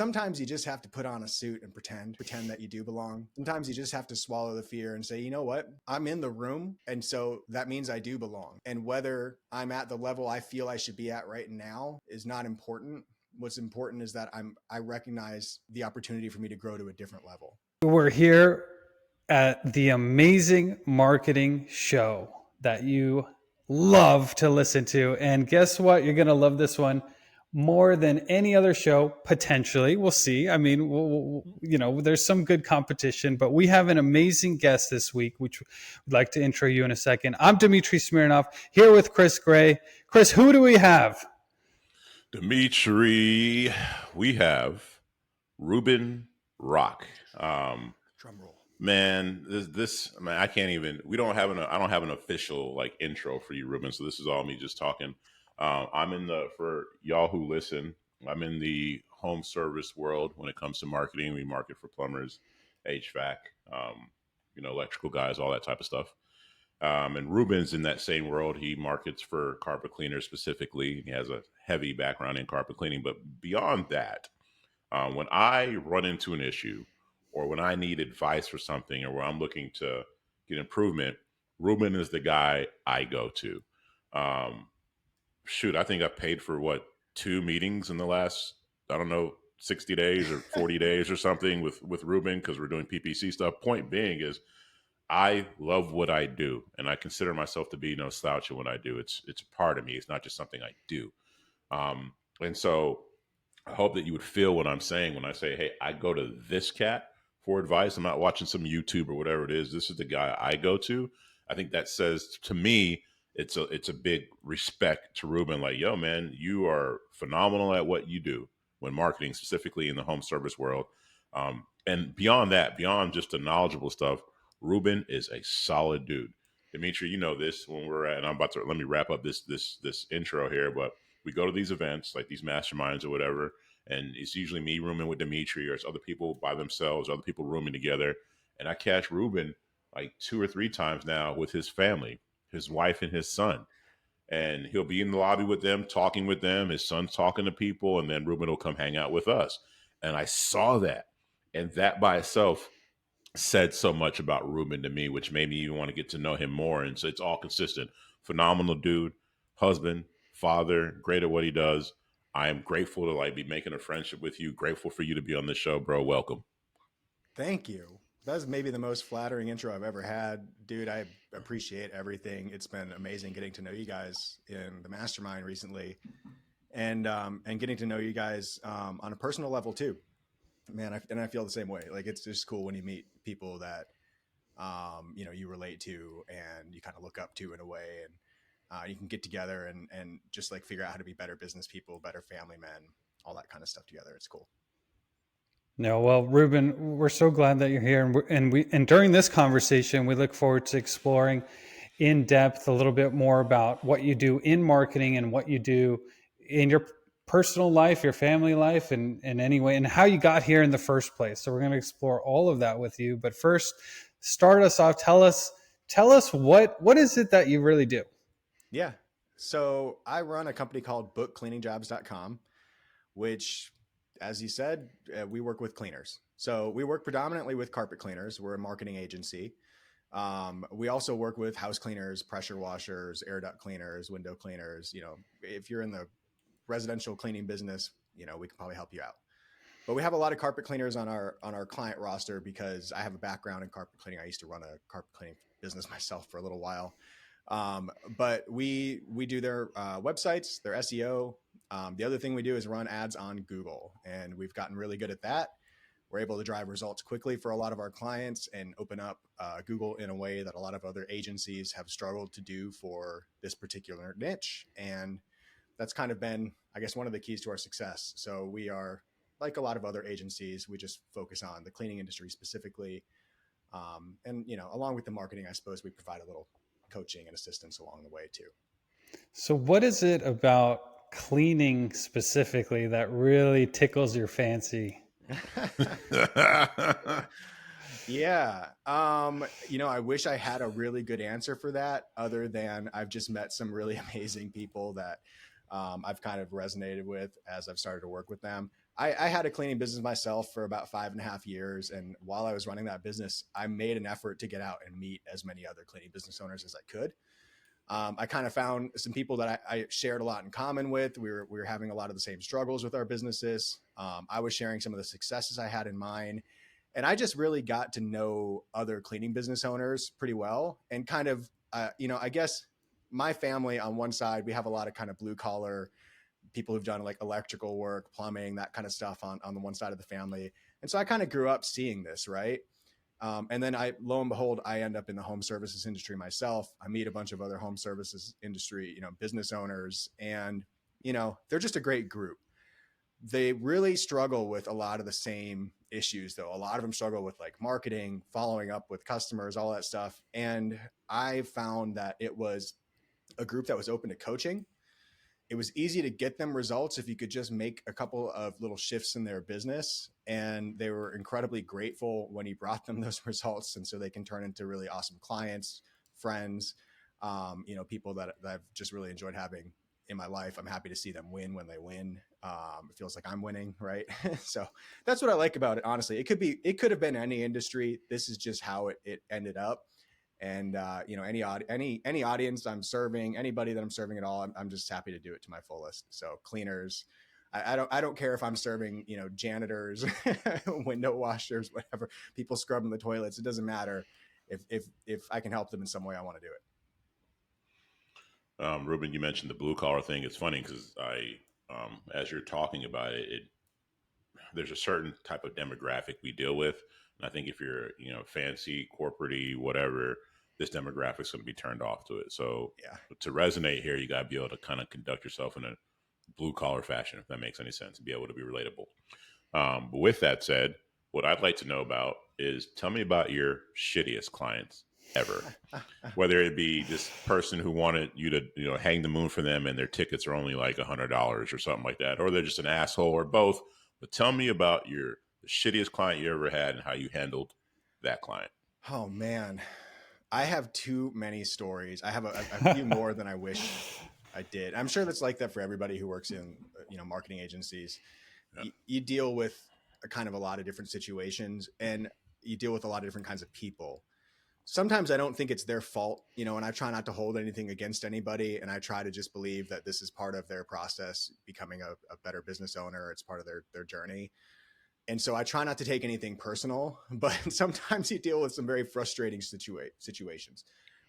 sometimes you just have to put on a suit and pretend that you do belong. Sometimes you just have to swallow the fear and say, you know what, I'm in the room. And so that means I do belong. And whether I'm at the level I feel I should be at right now is not important. What's important is that I recognize the opportunity for me to grow to a different level. We're here at the amazing marketing show that you love to listen to. And guess what? You're going to love this one more than any other show, potentially. We'll see. I mean, there's some good competition, but we have an amazing guest this week, which we'd like to intro you in a second. I'm Dmitri Smirnov, here with Chris Gray. Chris, who do we have? Dmitri, we have Reuben Rock. Drum roll. Man, I can't even. I don't have an official like intro for you, Ruben. So this is all me just talking. For y'all who listen, I'm in the home service world when it comes to marketing. We market for plumbers, HVAC, electrical guys, all that type of stuff. And Ruben's in that same world. He markets for carpet cleaners specifically. He has a heavy background in carpet cleaning. But beyond that, when I run into an issue or when I need advice for something or where I'm looking to get improvement, Ruben is the guy I go to. I think I've paid for 2 meetings in the last, 60 days or 40 days or something with Ruben because we're doing PPC stuff. Point being is I love what I do, and I consider myself to be no slouch in what I do. It's a part of me. It's not just something I do. And so I hope that you would feel what I'm saying when I say, hey, I go to this cat for advice. I'm not watching some YouTube or whatever it is. This is the guy I go to. I think that says to me, it's a big respect to Ruben. Like, yo, man, you are phenomenal at what you do when marketing, specifically in the home service world. And beyond that, beyond just the knowledgeable stuff, Ruben is a solid dude. Dmitri, you know this when we're at, and let me wrap up this intro here, but we go to these events, like these masterminds or whatever, and it's usually me rooming with Dmitri or it's other people by themselves, other people rooming together. And I catch Ruben like 2 or 3 times now with his family, his wife and his son. And he'll be in the lobby with them, talking with them, his son's talking to people, and then Ruben will come hang out with us. And I saw that. And that by itself said so much about Ruben to me, which made me even want to get to know him more. And so it's all consistent. Phenomenal dude, husband, father, great at what he does. I am grateful to be making a friendship with you. Grateful for you to be on this show, bro. Welcome. Thank you. That's maybe the most flattering intro I've ever had. Dude, I appreciate everything. It's been amazing getting to know you guys in the mastermind recently and getting to know you guys on a personal level too. Man, I feel the same way. Like, it's just cool when you meet people that, you relate to and you kind of look up to in a way, and you can get together and just like figure out how to be better business people, better family men, all that kind of stuff together. It's cool. No, well, Ruben, we're so glad that you're here, and during this conversation, we look forward to exploring in depth a little bit more about what you do in marketing and what you do in your personal life, your family life, and anyway, and how you got here in the first place. So we're going to explore all of that with you. But first, start us off. Tell us what is it that you really do? Yeah. So I run a company called bookcleaningjobs.com, which, as you said, we work with cleaners. So we work predominantly with carpet cleaners. We're a marketing agency. We also work with house cleaners, pressure washers, air duct cleaners, window cleaners. If you're in the residential cleaning business, we can probably help you out. But we have a lot of carpet cleaners on our client roster because I have a background in carpet cleaning. I used to run a carpet cleaning business myself for a little while. But we do their websites, their SEO. The other thing we do is run ads on Google, and we've gotten really good at that. We're able to drive results quickly for a lot of our clients and open up Google in a way that a lot of other agencies have struggled to do for this particular niche. And that's kind of been, I guess, one of the keys to our success. So we are, like a lot of other agencies, we just focus on the cleaning industry specifically. And, along with the marketing, I suppose we provide a little coaching and assistance along the way too. So what is it about cleaning specifically that really tickles your fancy? Yeah. I wish I had a really good answer for that, other than I've just met some really amazing people that I've kind of resonated with as I've started to work with them. I had a cleaning business myself for about 5.5 years. And while I was running that business, I made an effort to get out and meet as many other cleaning business owners as I could. I kind of found some people that I shared a lot in common with. We were having a lot of the same struggles with our businesses. I was sharing some of the successes I had in mine, and I just really got to know other cleaning business owners pretty well. And kind of, I guess my family on one side, we have a lot of kind of blue collar people who've done like electrical work, plumbing, that kind of stuff on the one side of the family. And so I kind of grew up seeing this, right? And then lo and behold, I end up in the home services industry myself. I meet a bunch of other home services industry, business owners, and, they're just a great group. They really struggle with a lot of the same issues, though. A lot of them struggle with like marketing, following up with customers, all that stuff. And I found that it was a group that was open to coaching. It was easy to get them results if you could just make a couple of little shifts in their business. And they were incredibly grateful when you brought them those results. And so they can turn into really awesome clients, friends, people that I've just really enjoyed having in my life. I'm happy to see them win when they win. It feels like I'm winning, right? So that's what I like about it. Honestly, it could have been any industry. This is just how it ended up. And any audience I'm serving, anybody that I'm serving at all, I'm just happy to do it to my fullest. So cleaners, I don't care if I'm serving janitors, window washers, whatever, people scrubbing the toilets. It doesn't matter. If I can help them in some way, I want to do it. Ruben, you mentioned the blue collar thing. It's funny because as you're talking about it, there's a certain type of demographic we deal with, and I think if you're fancy, corporate-y, whatever, this demographic is going to be turned off to it. So Yeah. to resonate here, you got to be able to kind of conduct yourself in a blue collar fashion, if that makes any sense, and be able to be relatable. But with that said, what I'd like to know about is tell me about your shittiest clients ever. Whether it be this person who wanted you to hang the moon for them and their tickets are only like $100 or something like that, or they're just an asshole, or both. But tell me about the shittiest client you ever had and how you handled that client. Oh man, I have too many stories. I have a few more than I wish I did. I'm sure that's like that for everybody who works in marketing agencies. Yeah. You deal with a lot of different situations, and you deal with a lot of different kinds of people. Sometimes I don't think it's their fault, and I try not to hold anything against anybody. And I try to just believe that this is part of their process, becoming a better business owner. It's part of their journey. And so I try not to take anything personal, but sometimes you deal with some very frustrating situations,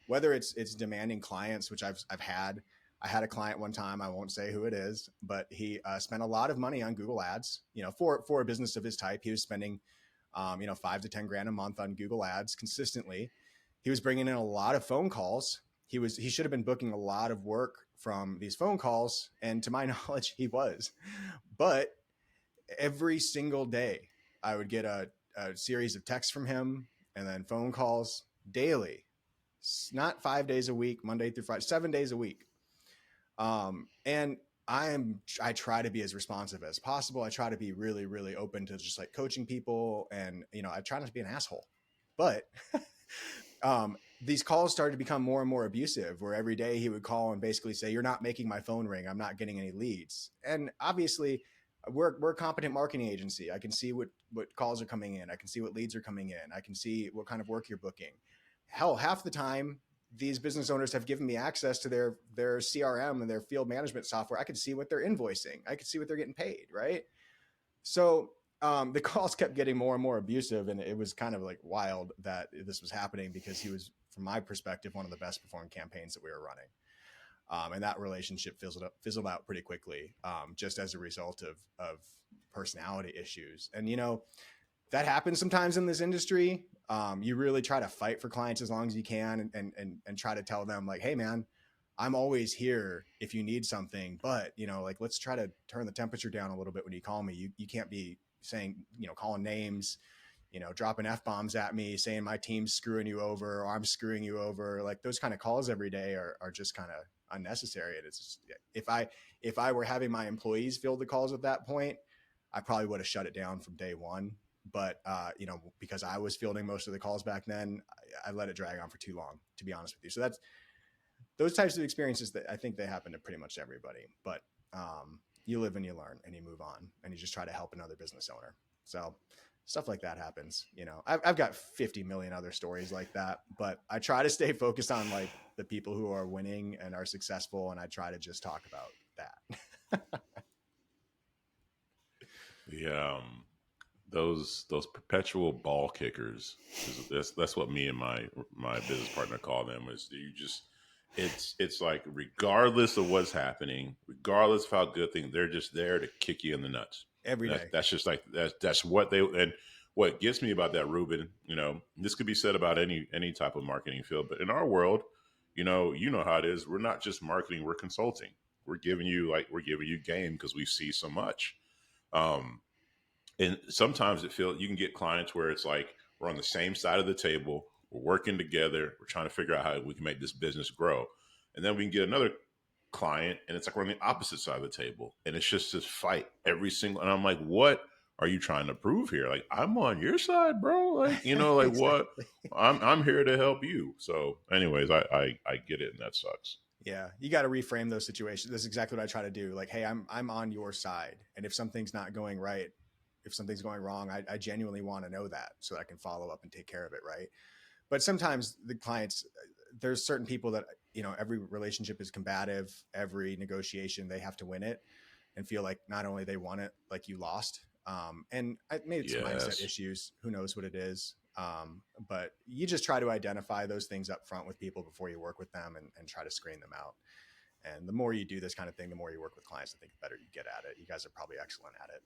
whether it's demanding clients, which I've had. I had a client one time, I won't say who it is, but he spent a lot of money on Google ads, for a business of his type. He was spending, 5 to 10 grand a month on Google ads consistently. He was bringing in a lot of phone calls. He should have been booking a lot of work from these phone calls. And to my knowledge, he was, but every single day I would get a series of texts from him and then phone calls daily, not 5 days a week, Monday through Friday, 7 days a week. And I try to be as responsive as possible. I try to be really, really open to just like coaching people, and, I try not to be an asshole, but, these calls started to become more and more abusive, where every day he would call and basically say, "You're not making my phone ring. I'm not getting any leads." And obviously we're a competent marketing agency. I can see what calls are coming in. I can see what leads are coming in. I can see what kind of work you're booking. Hell, half the time these business owners have given me access to their CRM and their field management software. I could see what they're invoicing. I could see what they're getting paid. Right. So the calls kept getting more and more abusive, and it was kind of like wild that this was happening, because he was, from my perspective, one of the best performing campaigns that we were running. And that relationship fizzled out pretty quickly, just as a result of personality issues. And, that happens sometimes in this industry. You really try to fight for clients as long as you can, and try to tell them like, "Hey man, I'm always here if you need something, but, let's try to turn the temperature down a little bit when you call me. You can't be saying, calling names, dropping F-bombs at me, saying my team's screwing you over, or I'm screwing you over." Like, those kind of calls every day are just kind of unnecessary. And it's just, if I were having my employees field the calls at that point, I probably would have shut it down from day one. But, because I was fielding most of the calls back then, I let it drag on for too long, to be honest with you. So those types of experiences that I think they happen to pretty much everybody. But, you live and you learn and you move on and you just try to help another business owner. So stuff like that happens. I've got 50 million other stories like that, but I try to stay focused on like the people who are winning and are successful. And I try to just talk about that. Yeah, those perpetual ball kickers. That's what me and my business partner call them. Is you just it's like regardless of what's happening, regardless of how good things, they're just there to kick you in the nuts. Every And day. that's just like that's what they and what gets me about that, Ruben. This could be said about any type of marketing field, but in our world, you know how it is. We're not just marketing; we're consulting. We're giving you game because we see so much. Um, and sometimes you can get clients where it's like we're on the same side of the table, we're working together, we're trying to figure out how we can make this business grow. And then we can get another client and it's like we're on the opposite side of the table. And it's just this fight every single, and I'm like, what are you trying to prove here? Like, I'm on your side, bro. Like, like what? Exactly. I'm here to help you. So anyways, I get it, and that sucks. Yeah, you got to reframe those situations. That's exactly what I try to do. Like, hey, I'm on your side, and if something's not going right, if something's going wrong, I genuinely want to know that so that I can follow up and take care of it, right? But sometimes the clients, there's certain people that every relationship is combative. Every negotiation, they have to win it, and feel like not only they won it, like you lost. And maybe it's mindset Yes. issues. Who knows what it is? But you just try to identify those things up front with people before you work with them and try to screen them out. And the more you do this kind of thing, the more you work with clients, I think the better you get at it. You guys are probably excellent at it.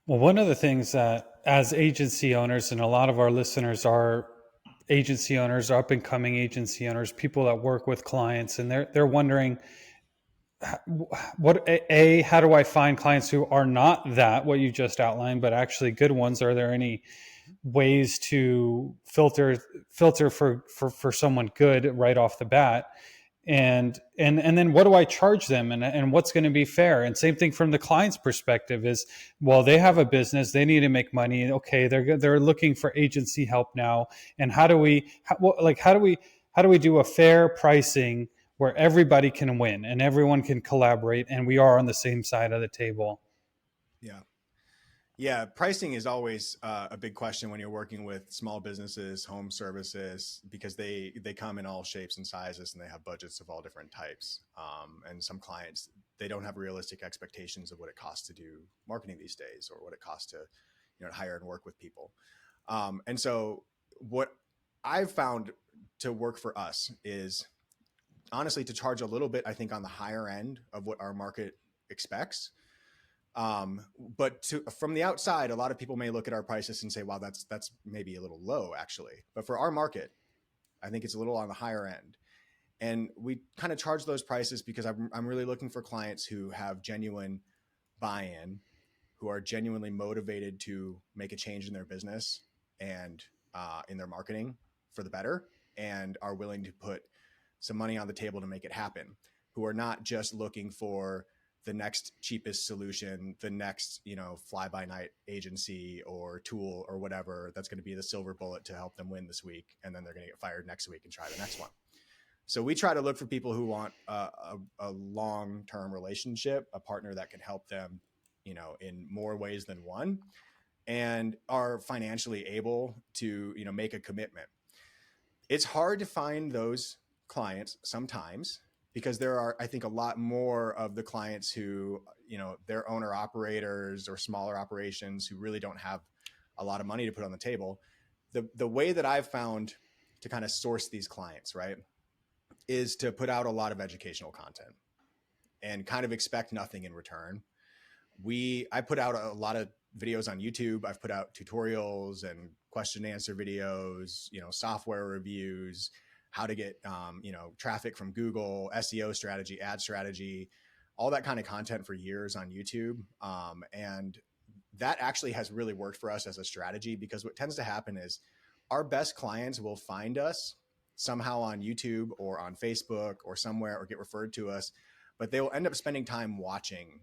Well, one of the things that as agency owners, and a lot of our listeners are agency owners, up and coming agency owners, people that work with clients, and they're wondering, how do I find clients who are not that what you just outlined, but actually good ones? Are there any ways to filter for someone good right off the bat? And then what do I charge them, and what's going to be fair? And same thing from the client's perspective is, well, they have a business, they need to make money. Okay, they're looking for agency help now, and how do we do a fair pricing where everybody can win and everyone can collaborate and we are on the same side of the table? Yeah. Yeah, pricing is always a big question when you're working with small businesses, home services, because they come in all shapes and sizes and they have budgets of all different types. And some clients, they don't have realistic expectations of what it costs to do marketing these days or what it costs to to hire and work with people. And so what I've found to work for us is honestly to charge a little bit, I think, on the higher end of what our market expects. But from the outside, a lot of people may look at our prices and say, wow, that's maybe a little low actually. But for our market, I think it's a little on the higher end. And we kind of charge those prices because I'm really looking for clients who have genuine buy-in, who are genuinely motivated to make a change in their business and in their marketing for the better, and are willing to put some money on the table to make it happen, who are not just looking for the next cheapest solution, the next, fly by night agency or tool or whatever that's going to be the silver bullet to help them win this week. And then they're going to get fired next week and try the next one. So we try to look for people who want a long-term relationship, a partner that can help them, in more ways than one, and are financially able to, make a commitment. It's hard to find those clients sometimes because there are, I think, a lot more of the clients who, they're owner operators or smaller operations who really don't have a lot of money to put on the table. The way that I've found to kind of source these clients, right, is to put out a lot of educational content and kind of expect nothing in return. I put out a lot of videos on YouTube. I've put out tutorials and question and answer videos, software reviews, how to get, traffic from Google, SEO strategy, ad strategy, all that kind of content for years on YouTube. And that actually has really worked for us as a strategy, because what tends to happen is our best clients will find us somehow on YouTube or on Facebook or somewhere, or get referred to us, but they will end up spending time watching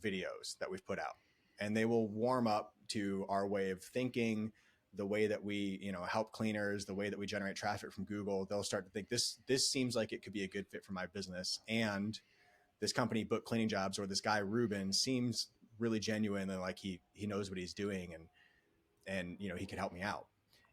videos that we've put out, and they will warm up to our way of thinking, the way that we, help cleaners, the way that we generate traffic from Google. They'll start to think this seems like it could be a good fit for my business, and this company, Book Cleaning Jobs, or this guy Ruben, seems really genuine and like he knows what he's doing, and you know, he could help me out.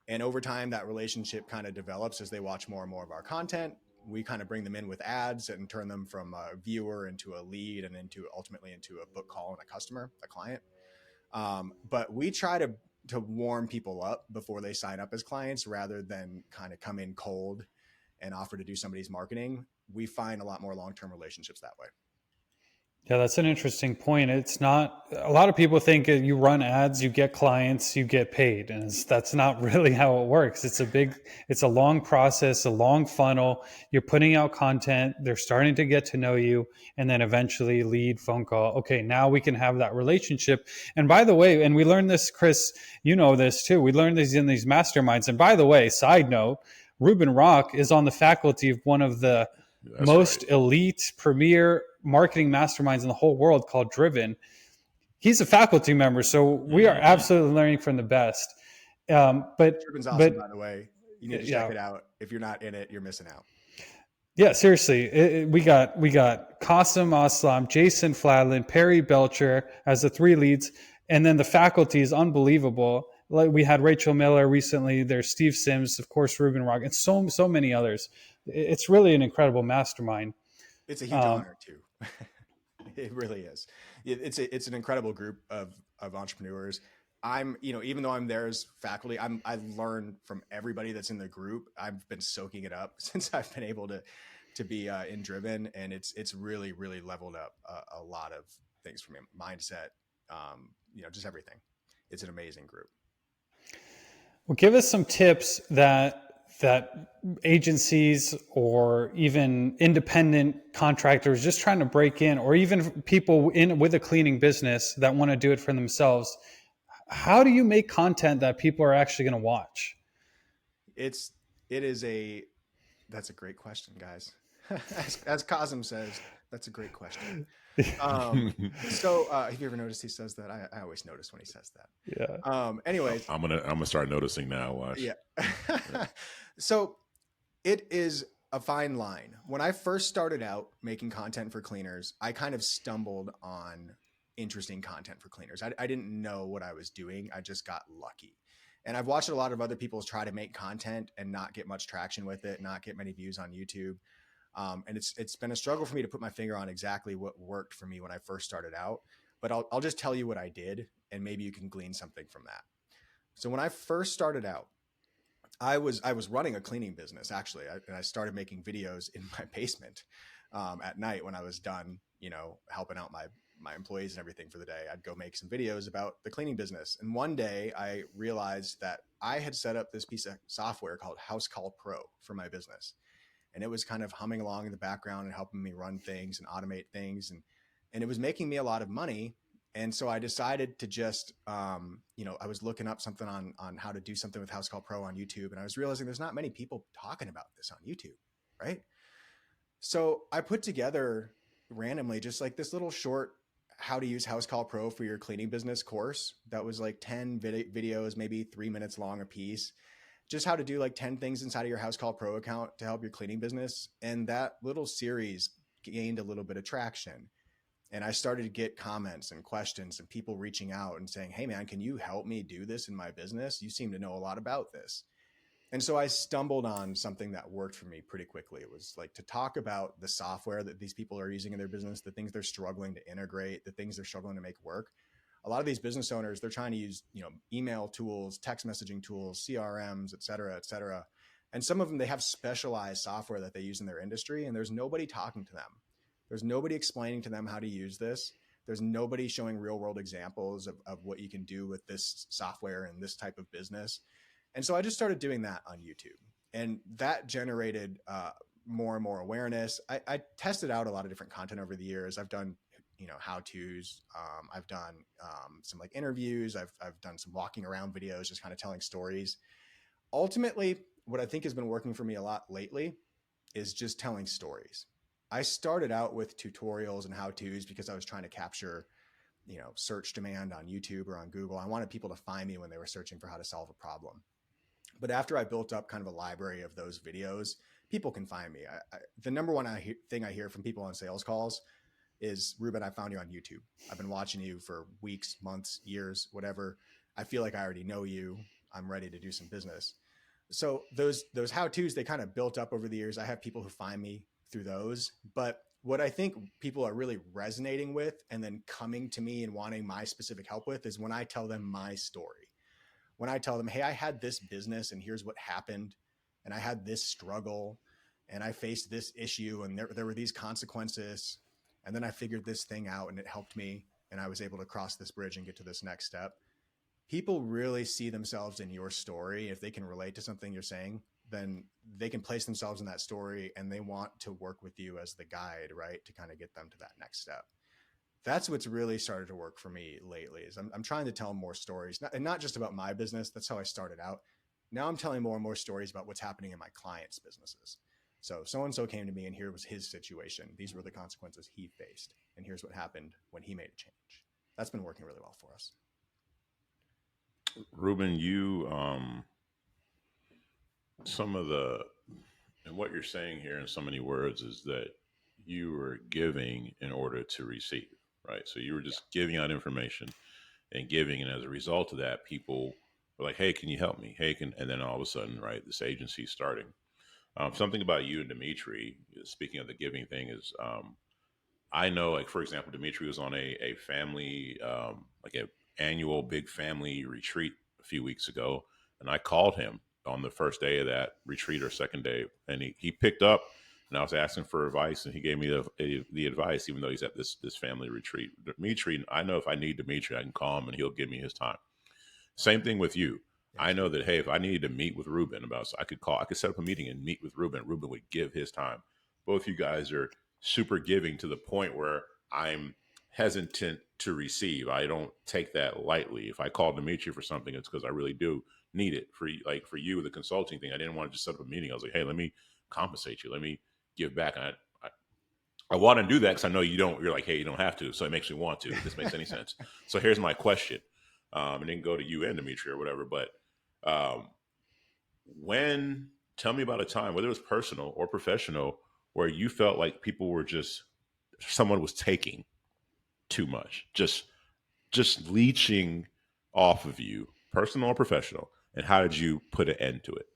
And over time, that relationship kind of develops as they watch more and more of our content. We kind of bring them in with ads and turn them from a viewer into a lead, and into ultimately into a book call and a customer, a client. But we try to warm people up before they sign up as clients, rather than kind of come in cold and offer to do somebody's marketing. We find a lot more long-term relationships that way. Yeah, that's an interesting point. It's not, a lot of people think you run ads, you get clients, you get paid. And that's not really how it works. It's a long process, a long funnel. You're putting out content, they're starting to get to know you, and then eventually lead, phone call. Okay, now we can have that relationship. And by the way, and we learned this, Chris, you know this too. We learned this in these masterminds. And by the way, side note, Reuben Rock is on the faculty of one of the That's most right. elite premier marketing masterminds in the whole world called Driven. He's a faculty member, so we are Hmm. absolutely learning from the best. Ruben's awesome, But by the way. You need to check yeah, it out. If you're not in it, you're missing out. yeah, seriously, we got Qasim Aslam, Jason Fladlin, Perry Belcher as the three leads, and then the faculty is unbelievable. Like we had Rachel Miller recently. There's Steve Sims, of course, Reuben Rock, and so many others. It's really an incredible mastermind. It's a huge Um, honor too. It really is. It's an incredible group of entrepreneurs. I'm, you know, even though I'm there as faculty, I learn from everybody that's in the group. I've been soaking it up since I've been able to be in Driven, and it's really leveled up a lot of things for me, mindset, you know, just everything. It's an amazing group. Well, give us some tips that agencies or even independent contractors just trying to break in, or even people in with a cleaning business that want to do it for themselves. How do you make content that people are actually going to watch? It's it is a That's a great question, guys. As Cosm says, that's a great question. Have you ever noticed he says that? I always notice when he says Yeah. that. Anyways, I'm gonna start noticing now. Watch. yeah. Yeah. So it is a fine line. When I first started out making content for cleaners, I kind of stumbled on interesting content for cleaners. I didn't know what I was doing. I just got lucky. And I've watched a lot of other people try to make content and not get much traction with it, not get many views on YouTube. And it's been a struggle for me to put my finger on exactly what worked for me when I first started out. But I'll just tell you what I did, and maybe you can glean something from that. So when I first started out, I was running a cleaning business actually, and I started making videos in my basement at night when I was done, you know, helping out my employees and everything for the day. I'd go make some videos about the cleaning business. And one day I realized that I had set up this piece of software called House Call Pro for my business, and it was kind of humming along in the background and helping me run things and automate things, and it was making me a lot of money. And so I decided to just, you know, I was looking up something on how to do something with House Call Pro on YouTube, and I was realizing there's not many people talking about this on YouTube, right? So I put together randomly just like this little short how to use House Call Pro for your cleaning business course that was like 10 videos, maybe 3 minutes long a piece, just how to do like 10 things inside of your House Call Pro account to help your cleaning business. And that little series gained a little bit of traction. And I started to get comments and questions and people reaching out and saying, "Hey man, can you help me do this in my business? You seem to know a lot about this." And so I stumbled on something that worked for me pretty quickly. It was like to talk about the software that these people are using in their business, the things they're struggling to integrate, the things they're struggling to make work. A lot of these business owners, they're trying to use, you know, email tools, text messaging tools, CRMs, et cetera, et cetera. And some of them, they have specialized software that they use in their industry, and there's nobody talking to them. There's nobody explaining to them how to use this. There's nobody showing real world examples of what you can do with this software and this type of business. And so I just started doing that on YouTube, and that generated more and more awareness. I tested out a lot of different content over the years. I've done, you know, how to's. I've done some like interviews. I've done some walking around videos, just kind of telling stories. Ultimately, what I think has been working for me a lot lately is just telling stories. I started out with tutorials and how to's because I was trying to capture, you know, search demand on YouTube or on Google. I wanted people to find me when they were searching for how to solve a problem. But after I built up kind of a library of those videos, people can find me. The number one thing I hear from people on sales calls is, Ruben, I found you on YouTube. I've been watching you for weeks, months, years, whatever. I feel like I already know you. I'm ready to do some business. So those how-tos, they kind of built up over the years. I have people who find me through those. But what I think people are really resonating with and then coming to me and wanting my specific help with is when I tell them my story. When I tell them, hey, I had this business and here's what happened, and I had this struggle and I faced this issue and there were these consequences. And then I figured this thing out and it helped me and I was able to cross this bridge and get to this next step. People really see themselves in your story. If they can relate to something you're saying, then they can place themselves in that story and they want to work with you as the guide, right? To kind of get them to that next step. That's what's really started to work for me lately is I'm trying to tell more stories, and not just about my business. That's how I started out. Now I'm telling more and more stories about what's happening in my clients' businesses. So so-and-so came to me and here was his situation. These were the consequences he faced. And here's what happened when he made a change. That's been working really well for us. Ruben, you, some of the, and what you're saying here in so many words is that you were giving in order to receive, right? So you were Yeah. just giving out information and giving. And as a result of that, people were like, hey, can you help me? Hey, can, and then all of a sudden, right, this agency starting. Something about you and Dmitri, speaking of the giving thing, is I know, like, for example, Dmitri was on a family, like a annual big family retreat a few weeks ago. And I called him on the first day of that retreat or second day. And he picked up and I was asking for advice and he gave me the advice, even though he's at this family retreat. Dmitri, I know if I need Dmitri, I can call him and he'll give me his time. Same thing with you. I know Absolutely. that, hey, if I needed to meet with Ruben about, so I could set up a meeting and meet with Ruben. Ruben would give his time. Both you guys are super giving to the point where I'm hesitant to receive. I don't take that lightly. If I call Dimitri for something, it's because I really do need it. For you, the consulting thing, I didn't want to just set up a meeting. I was like, hey, let me compensate you. Let me give back. And I want to do that because I know you don't. You're like, hey, you don't have to. So it makes me want to. If this makes any sense. So here's my question, and then go to you and Dimitri or whatever. But um, when tell me about a time, whether it was personal or professional, where you felt like people were just someone was taking too much, just leeching off of you, personal or professional, and how did you put an end to it?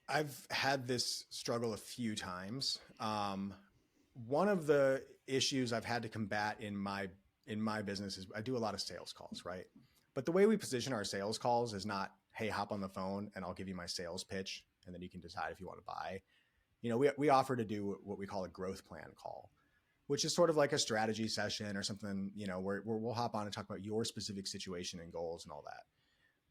I've had this struggle a few times. One of the issues I've had to combat in my business is I do a lot of sales calls, right? But the way we position our sales calls is not, hey, hop on the phone and I'll give you my sales pitch, and then you can decide if you want to buy. We offer to do what we call a growth plan call, which is sort of like a strategy session or something, where we'll hop on and talk about your specific situation and goals and all that.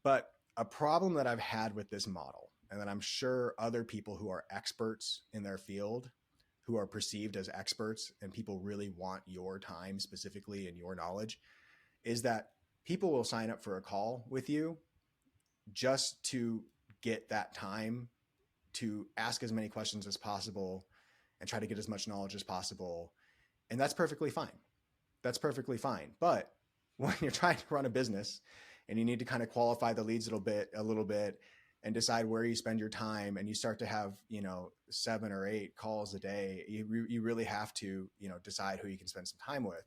But a problem that I've had with this model, and that I'm sure other people who are experts in their field, who are perceived as experts, and people really want your time specifically and your knowledge, is that people will sign up for a call with you just to get that time to ask as many questions as possible and try to get as much knowledge as possible. And that's perfectly fine. That's perfectly fine. But when you're trying to run a business and you need to kind of qualify the leads a little bit and decide where you spend your time, and you start to have, 7 or 8 calls a day, you really have to, decide who you can spend some time with.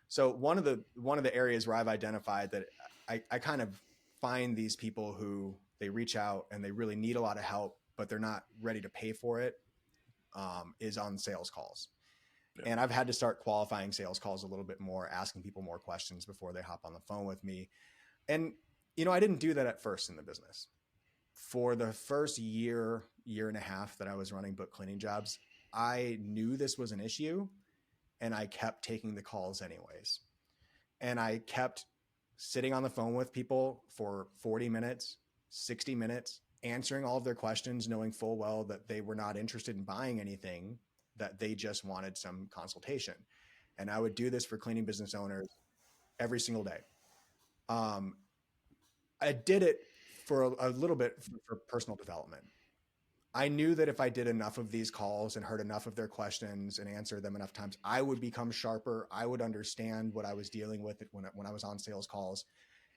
So one of the areas where I've identified that I kind of find these people who they reach out and they really need a lot of help, but they're not ready to pay for it, is on sales calls. Yeah. And I've had to start qualifying sales calls a little bit more, asking people more questions before they hop on the phone with me. And, I didn't do that at first in the business. For the first year and a half that I was running book cleaning jobs, I knew this was an issue and I kept taking the calls anyways. And I kept sitting on the phone with people for 40 minutes, 60 minutes, answering all of their questions, knowing full well that they were not interested in buying anything, that they just wanted some consultation. And I would do this for cleaning business owners every single day. I did it for a little bit for personal development. I knew that if I did enough of these calls and heard enough of their questions and answered them enough times, I would become sharper. I would understand what I was dealing with when I was on sales calls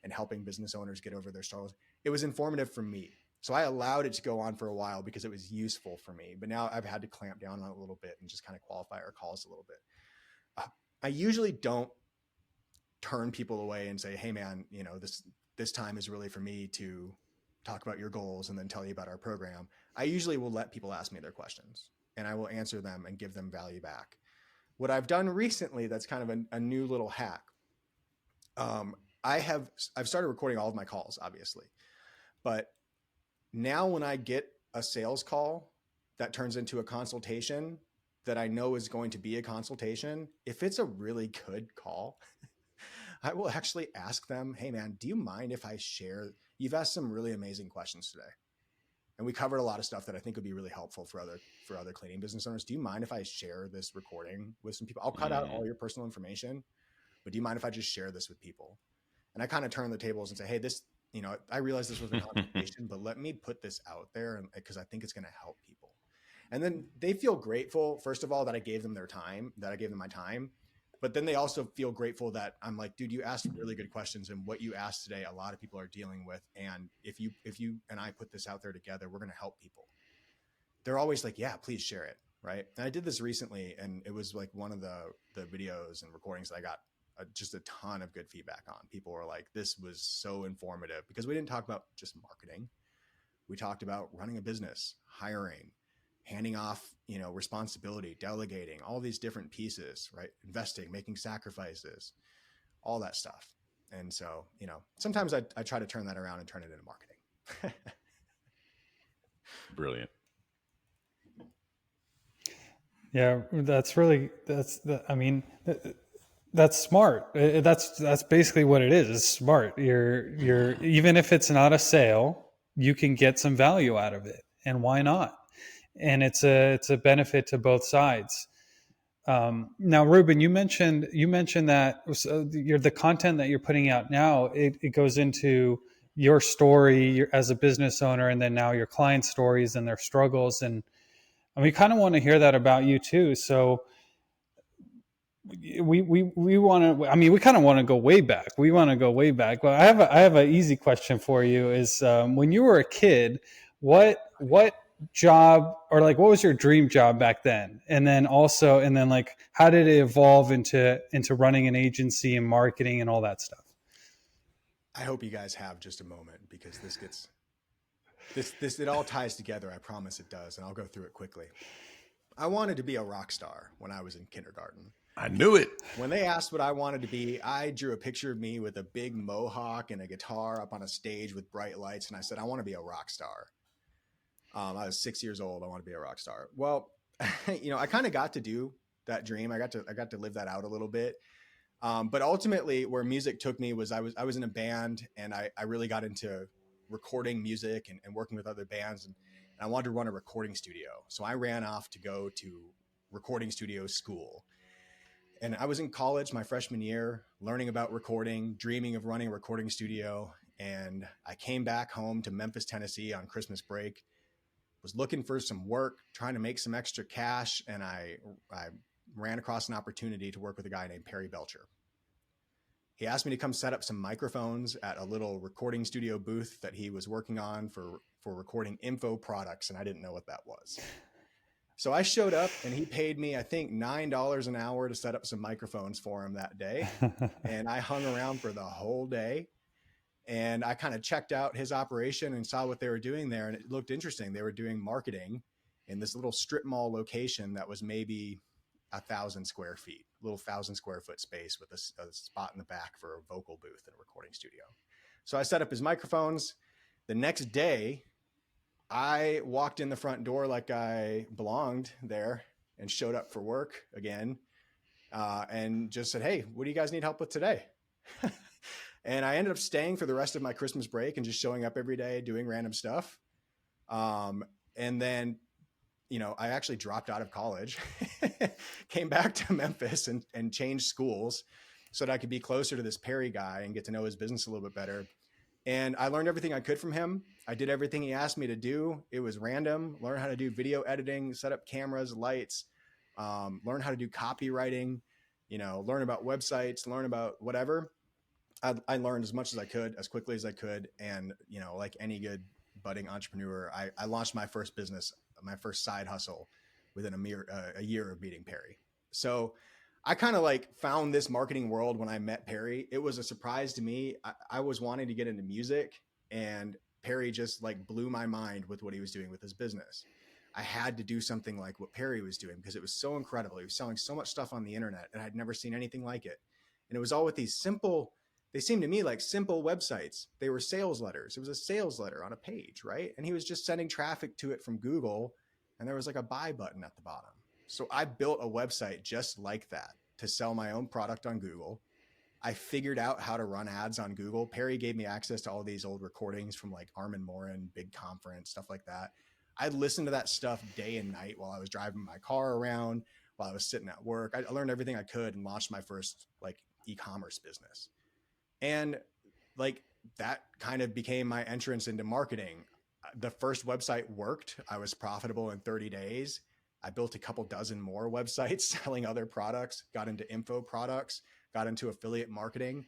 and helping business owners get over their struggles. It was informative for me. So I allowed it to go on for a while because it was useful for me. But now I've had to clamp down on it a little bit and just kind of qualify our calls a little bit. I usually don't turn people away and say, hey man, this time is really for me to talk about your goals and then tell you about our program. I usually will let people ask me their questions and I will answer them and give them value back. What I've done recently, that's kind of a new little hack. Um, I've started recording all of my calls, obviously, but now when I get a sales call that turns into a consultation that I know is going to be a consultation, if it's a really good call, I will actually ask them, hey man, do you mind if I share? You've asked some really amazing questions today. And we covered a lot of stuff that I think would be really helpful for other cleaning business owners. Do you mind if I share this recording with some people? I'll cut out all your personal information, but do you mind if I just share this with people? And I kind of turn the tables and say, hey, this, I realize this was a conversation, but let me put this out there because I think it's going to help people. And then they feel grateful, first of all, that I gave them my time. But then they also feel grateful that I'm like, dude, you asked really good questions, and what you asked today, a lot of people are dealing with. And if you and I put this out there together, we're going to help people. They're always like, yeah, please share it. Right. And I did this recently, and it was like one of the videos and recordings that I got just a ton of good feedback on. People were like, this was so informative, because we didn't talk about just marketing. We talked about running a business, hiring, handing off, responsibility, delegating, all these different pieces, right? Investing, making sacrifices, all that stuff. And so, sometimes I try to turn that around and turn it into marketing. Brilliant. Yeah, that's smart. That's basically what it is. It's smart. You're even if it's not a sale, you can get some value out of it, and why not? And it's a benefit to both sides. Now, Ruben, you mentioned that the content that you're putting out now, it goes into your story as a business owner, and then now your client stories and their struggles, and we kind of want to hear that about you too. So we want to. I mean, we kind of want to go way back. We want to go way back. Well, I have an easy question for you. Is when you were a kid, what job, or like what was your dream job back then? And then like how did it evolve into running an agency and marketing and all that stuff? I hope you guys have just a moment, because this it all ties together. I promise it does, and I'll go through it quickly. I wanted to be a rock star when I was in kindergarten. I knew it. When they asked what I wanted to be, I drew a picture of me with a big mohawk and a guitar up on a stage with bright lights, and I said, I want to be a rock star. I was 6 years old. I want to be a rock star. Well, I kind of got to do that dream. I got to live that out a little bit. But ultimately, where music took me was I was in a band, and I really got into recording music and working with other bands, and I wanted to run a recording studio. So I ran off to go to recording studio school. And I was in college my freshman year, learning about recording, dreaming of running a recording studio. And I came back home to Memphis, Tennessee on Christmas break, was looking for some work, trying to make some extra cash. And I ran across an opportunity to work with a guy named Perry Belcher. He asked me to come set up some microphones at a little recording studio booth that he was working on for recording info products. And I didn't know what that was. So I showed up, and he paid me, I think, $9 an hour to set up some microphones for him that day. And I hung around for the whole day. And I kind of checked out his operation and saw what they were doing there. And it looked interesting. They were doing marketing in this little strip mall location that was maybe 1,000 square feet, a little 1,000 square foot space with a spot in the back for a vocal booth and a recording studio. So I set up his microphones. The next day, I walked in the front door like I belonged there and showed up for work again, and just said, hey, what do you guys need help with today? And I ended up staying for the rest of my Christmas break and just showing up every day, doing random stuff. And then, I actually dropped out of college, came back to Memphis and changed schools so that I could be closer to this Perry guy and get to know his business a little bit better. And I learned everything I could from him. I did everything he asked me to do. It was random. Learn how to do video editing, set up cameras, lights, learn how to do copywriting, learn about websites, learn about whatever. I learned as much as I could, as quickly as I could. And, like any good budding entrepreneur, I launched my first business, my first side hustle within a year of meeting Perry. So I kind of like found this marketing world when I met Perry. It was a surprise to me. I was wanting to get into music, and Perry just like blew my mind with what he was doing with his business. I had to do something like what Perry was doing because it was so incredible. He was selling so much stuff on the internet, and I'd never seen anything like it. And it was all with these simple, they seemed to me like simple websites. They were sales letters. It was a sales letter on a page, right? And he was just sending traffic to it from Google, and there was like a buy button at the bottom. So I built a website just like that to sell my own product on Google. I figured out how to run ads on Google. Perry gave me access to all these old recordings from like Armin Morin, Big Conference, stuff like that. I listened to that stuff day and night while I was driving my car around, while I was sitting at work. I learned everything I could and launched my first like e-commerce business. And like that kind of became my entrance into marketing. The first website worked. I was profitable in 30 days. I built a couple dozen more websites selling other products, got into info products, got into affiliate marketing.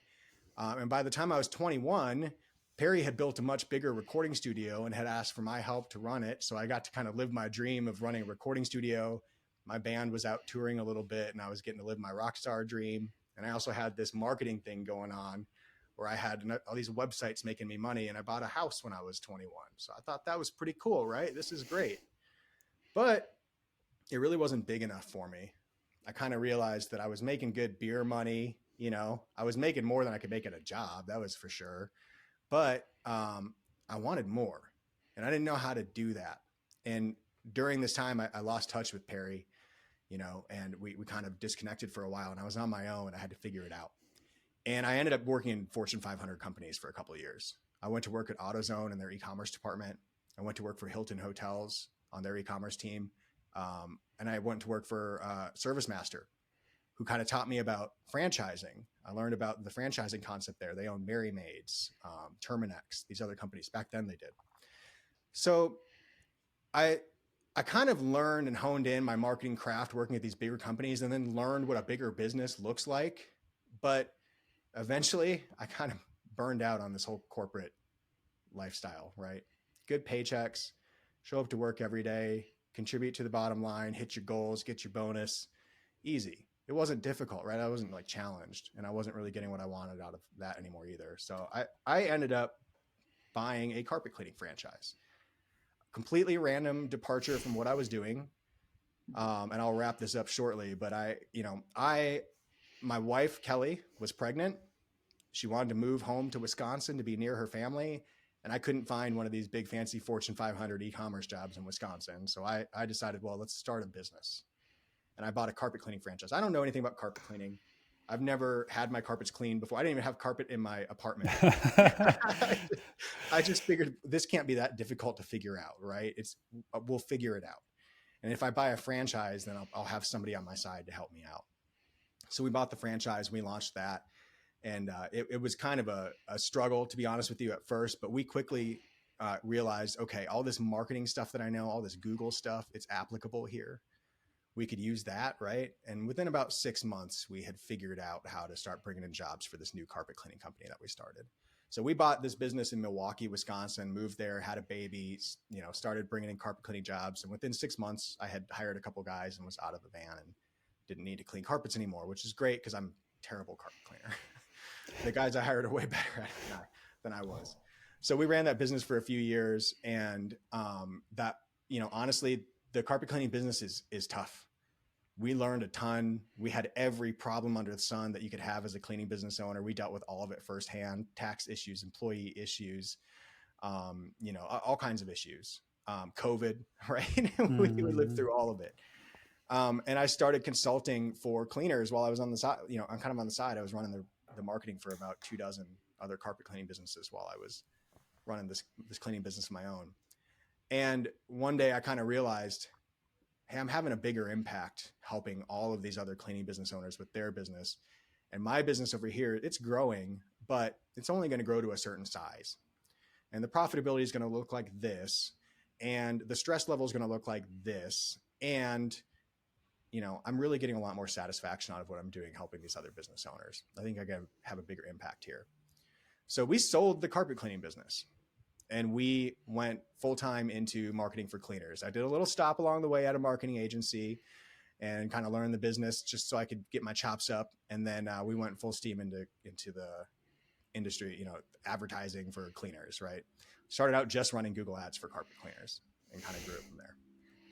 And by the time I was 21, Perry had built a much bigger recording studio and had asked for my help to run it. So I got to kind of live my dream of running a recording studio. My band was out touring a little bit, and I was getting to live my rock star dream. And I also had this marketing thing going on where I had all these websites making me money, and I bought a house when I was 21. So I thought that was pretty cool, right? This is great. But it really wasn't big enough for me. I kind of realized that I was making good beer money. You know, I was making more than I could make at a job. That was for sure. But I wanted more, and I didn't know how to do that. And during this time, I lost touch with Perry, you know, and we kind of disconnected for a while, and I was on my own. I had to figure it out. And I ended up working in Fortune 500 companies for a couple of years. I went to work at AutoZone in their e-commerce department. I went to work for Hilton Hotels on their e-commerce team. And I went to work for ServiceMaster, who kind of taught me about franchising. I learned about the franchising concept there. They own Mary Maids, Terminex, these other companies. Back then they did. So I kind of learned and honed in my marketing craft working at these bigger companies, and then learned what a bigger business looks like. But eventually I kind of burned out on this whole corporate lifestyle, right? Good paychecks, show up to work every day, contribute to the bottom line, hit your goals, get your bonus. Easy. It wasn't difficult, right? I wasn't like challenged, and I wasn't really getting what I wanted out of that anymore either. So I ended up buying a carpet cleaning franchise. Completely random departure from what I was doing. And I'll wrap this up shortly, but my wife, Kelly, was pregnant. She wanted to move home to Wisconsin to be near her family. And I couldn't find one of these big fancy Fortune 500 e-commerce jobs in Wisconsin. So I decided, well, let's start a business. And I bought a carpet cleaning franchise. I don't know anything about carpet cleaning. I've never had my carpets cleaned before. I didn't even have carpet in my apartment. I just figured this can't be that difficult to figure out, right? We'll figure it out. And if I buy a franchise, then I'll have somebody on my side to help me out. So we bought the franchise, we launched that. And it was kind of a struggle, to be honest with you, at first, but we quickly realized, okay, all this marketing stuff that I know, all this Google stuff, it's applicable here. We could use that, right? And within about 6 months, we had figured out how to start bringing in jobs for this new carpet cleaning company that we started. So we bought this business in Milwaukee, Wisconsin, moved there, had a baby, started bringing in carpet cleaning jobs. And within 6 months, I had hired a couple of guys and was out of the van and didn't need to clean carpets anymore, which is great because I'm a terrible carpet cleaner. The guys I hired are way better at it than I was. So we ran that business for a few years, and honestly, the carpet cleaning business is tough. We learned a ton. We had every problem under the sun that you could have as a cleaning business owner. We dealt with all of it firsthand: tax issues, employee issues, all kinds of issues. COVID, right? We lived through all of it. And I started consulting for cleaners while I was on the side. I'm kind of on the side. I was running the marketing for about 2 dozen other carpet cleaning businesses while I was running this cleaning business of my own. And one day I kind of realized, hey, I'm having a bigger impact helping all of these other cleaning business owners with their business. And my business over here, it's growing, but it's only going to grow to a certain size. And the profitability is going to look like this. And the stress level is going to look like this. And I'm really getting a lot more satisfaction out of what I'm doing, helping these other business owners. I think I can have a bigger impact here. So we sold the carpet cleaning business, and we went full-time into marketing for cleaners. I did a little stop along the way at a marketing agency, and kind of learn the business just so I could get my chops up. And then we went full steam into the industry, advertising for cleaners, right? Started out just running Google ads for carpet cleaners and kind of grew it from there.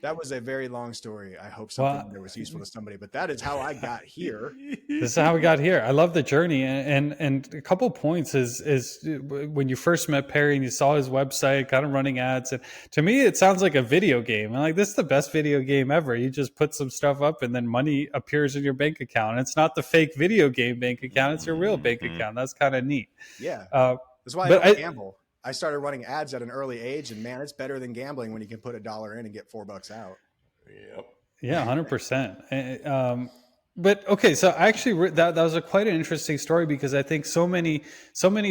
That was a very long story. I hope something that was useful to somebody, but that is how I got here. This is how we got here. I love the journey, and a couple points is when you first met Perry and you saw his website, kind of running ads, and to me it sounds like a video game. I'm like, this is the best video game ever. You just put some stuff up, and then money appears in your bank account. And it's not the fake video game bank account; it's your real bank account. That's kind of neat. Yeah, that's why I don't gamble. I started running ads at an early age, and man, it's better than gambling when you can put $1 in and get $4 out. Yep. Yeah, 100%. But okay, so actually that was quite an interesting story, because I think so many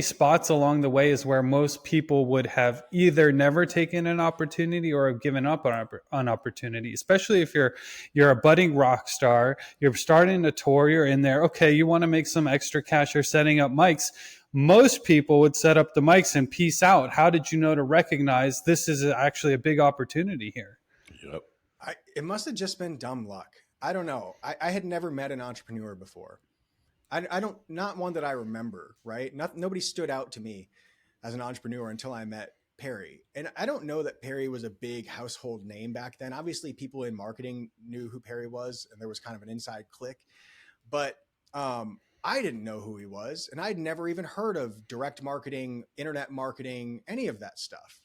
spots along the way is where most people would have either never taken an opportunity or have given up on opportunity, especially if you're a budding rock star, you're starting a tour, you're in there, okay, you want to make some extra cash, you're setting up mics. Most people would set up the mics and peace out. How did you know to recognize this is actually a big opportunity here? Yep. It must have just been dumb luck. I don't know. I had never met an entrepreneur before. Not one that I remember, right? Nobody stood out to me as an entrepreneur until I met Perry. And I don't know that Perry was a big household name back then. Obviously, people in marketing knew who Perry was, and there was kind of an inside click. But I didn't know who he was, and I'd never even heard of direct marketing, internet marketing, any of that stuff.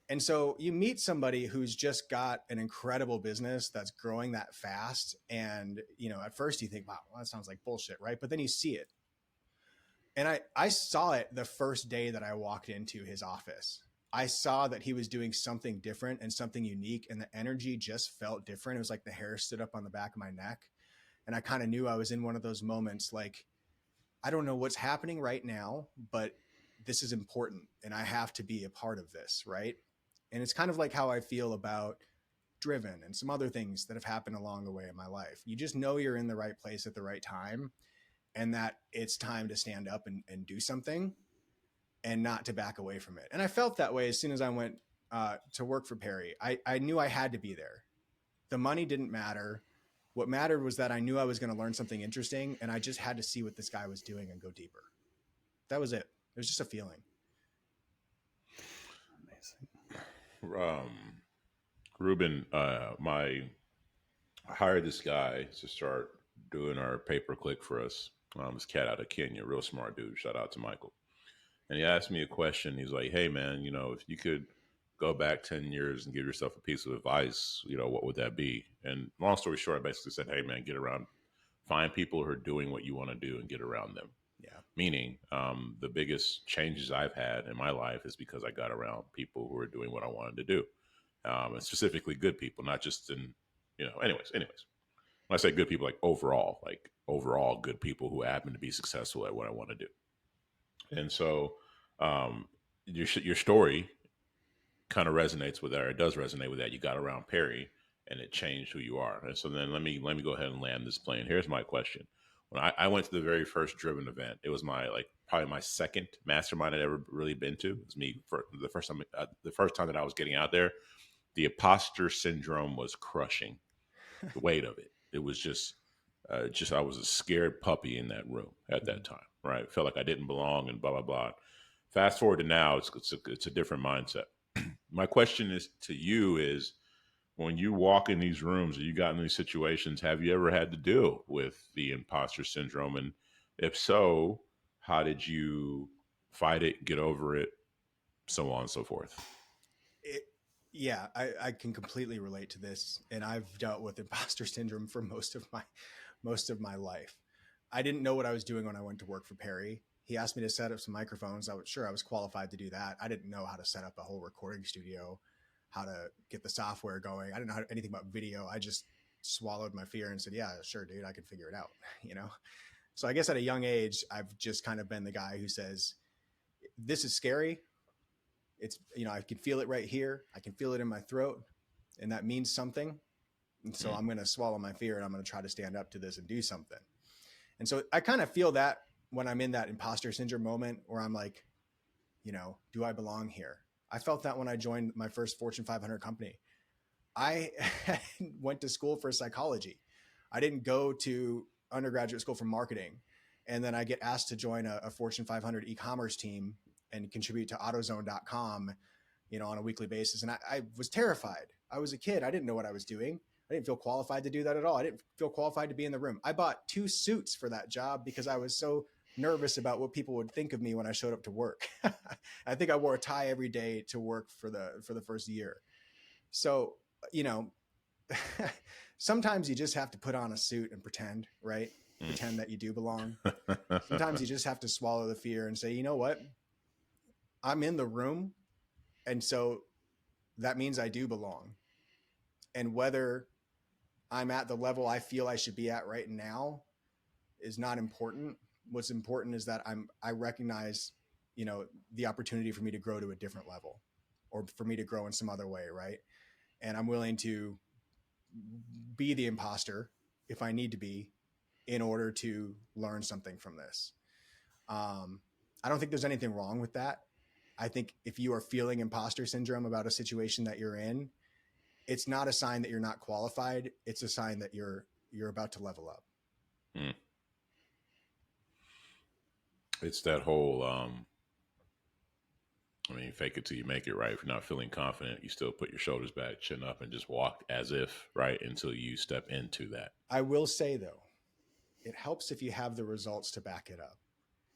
And so you meet somebody who's just got an incredible business that's growing that fast. And, at first you think, wow, well, that sounds like bullshit, right? But then you see it. And I saw it the first day that I walked into his office. I saw that he was doing something different and something unique, and the energy just felt different. It was like the hair stood up on the back of my neck. And I kind of knew I was in one of those moments, like, I don't know what's happening right now, but this is important and I have to be a part of this, right? And it's kind of like how I feel about Driven and some other things that have happened along the way in my life. You just know you're in the right place at the right time, and that it's time to stand up and do something and not to back away from it. And I felt that way as soon as I went to work for Perry. I knew I had to be there. The money didn't matter. What mattered was that I knew I was going to learn something interesting, and I just had to see what this guy was doing and go deeper. That was it. It was just a feeling. Ruben, I hired this guy to start doing our pay-per-click for us. This cat out of Kenya, real smart dude. Shout out to Michael. And he asked me a question. He's like, hey, man, if you could go back 10 years and give yourself a piece of advice, what would that be? And long story short, I basically said, hey, man, find people who are doing what you want to do and get around them. Yeah. Meaning the biggest changes I've had in my life is because I got around people who are doing what I wanted to do. And specifically good people, not just anyways. When I say good people, like overall good people who happen to be successful at what I want to do. And so your story kind of resonates with that, or it does resonate with that. You got around Perry and it changed who you are. And so then let me go ahead and land this plane. Here's my question. When I went to the very first Driven event, it was probably my second mastermind I'd ever really been to. It was me for the first time that I was getting out there. The imposter syndrome was crushing the weight of it. It was just I was a scared puppy in that room at that time, right? Felt like I didn't belong and blah, blah, blah. Fast forward to now, it's a different mindset. My question is to you is, when you walk in these rooms or you got in these situations, have you ever had to deal with the imposter syndrome? And if so, how did you fight it, get over it, so on and so forth? Yeah, I can completely relate to this. And I've dealt with imposter syndrome for most of my life. I didn't know what I was doing when I went to work for Perry. He asked me to set up some microphones. I was qualified to do that. I didn't know how to set up a whole recording studio, how to get the software going. I didn't know anything about video. I just swallowed my fear and said, yeah, sure, dude, I can figure it out. So I guess at a young age, I've just kind of been the guy who says, this is scary. It's, I can feel it right here. I can feel it in my throat, and that means something. And so I'm going to swallow my fear and I'm going to try to stand up to this and do something. And so I kind of feel that when I'm in that imposter syndrome moment where I'm like, do I belong here? I felt that when I joined my first Fortune 500 company. I went to school for psychology. I didn't go to undergraduate school for marketing. And then I get asked to join a Fortune 500 e-commerce team and contribute to AutoZone.com, on a weekly basis. And I was terrified. I was a kid. I didn't know what I was doing. I didn't feel qualified to do that at all. I didn't feel qualified to be in the room. I bought 2 suits for that job because I was so nervous about what people would think of me when I showed up to work. I think I wore a tie every day to work for the first year. So, sometimes you just have to put on a suit and pretend, right? Pretend that you do belong. Sometimes you just have to swallow the fear and say, you know what? I'm in the room. And so that means I do belong. And whether I'm at the level I feel I should be at right now is not important. What's important is that I recognize, the opportunity for me to grow to a different level or for me to grow in some other way. Right. And I'm willing to be the imposter if I need to be in order to learn something from this. I don't think there's anything wrong with that. I think if you are feeling imposter syndrome about a situation that you're in, it's not a sign that you're not qualified. It's a sign that you're about to level up. It's that whole, fake it till you make it, right? If you're not feeling confident, you still put your shoulders back, chin up, and just walk as if, right, until you step into that. I will say, though, it helps if you have the results to back it up.